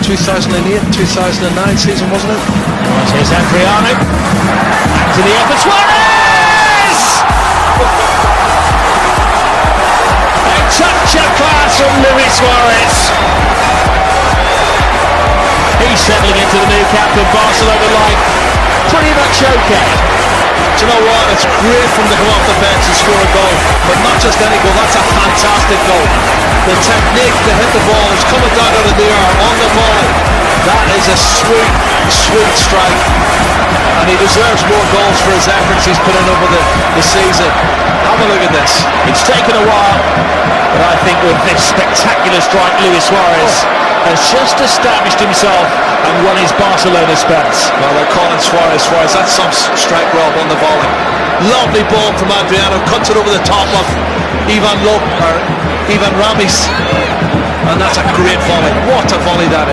2008, 2009 season, wasn't it? Right, here's Adriano. Back to the air for Suarez! A touch of class from Luis Suarez. He's settling into the new captain. Barcelona life pretty much okay. Do you know what? It's great from to come off the bench and score a goal, but not just any goal. That's a fantastic goal. The technique to hit the ball is coming down out of the air on the volley. That is a sweet, sweet strike, and he deserves more goals for his efforts he's put in over the season. Have a look at this. It's taken a while, but I think with this spectacular strike, Luis Suarez has just established himself and won his Barcelona spells. Well, they're calling Suarez. That's some strike, Rob, on the volley. Lovely ball from Adriano, cuts it over the top of Ivan Ramis, and that's a great volley. What a volley that is.